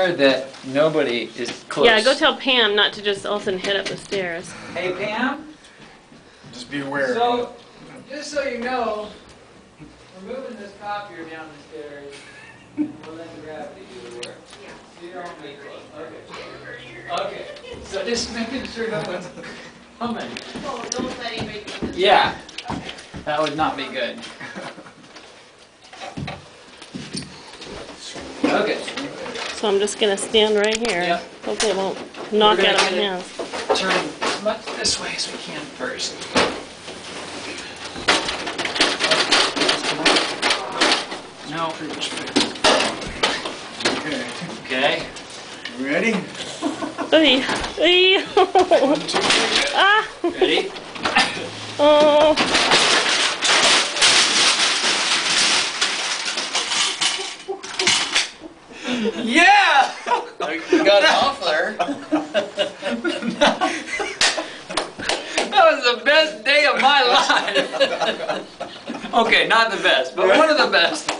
That nobody is close. Yeah, go tell Pam not to just all of a sudden head up the stairs. Hey Pam. Just be aware. So, just so you know, we're moving this copier down the stairs. We'll let the gravity do the work. Yeah. So you don't be close. Okay. Okay. So just making sure no one's coming. Oh, don't let anybody do this. Yeah. That would not be good. Okay. So I'm just gonna stand right here. Yep. Hopefully it won't knock We're out gonna of my kinda hands. turn as much this way as we can first. No. Okay. Okay. You ready? Ay, ay. 1, 2, 3. Ah. Ready? Oh. Yeah! You got it off there. That was the best day of my life. Okay, not the best, but one of the best.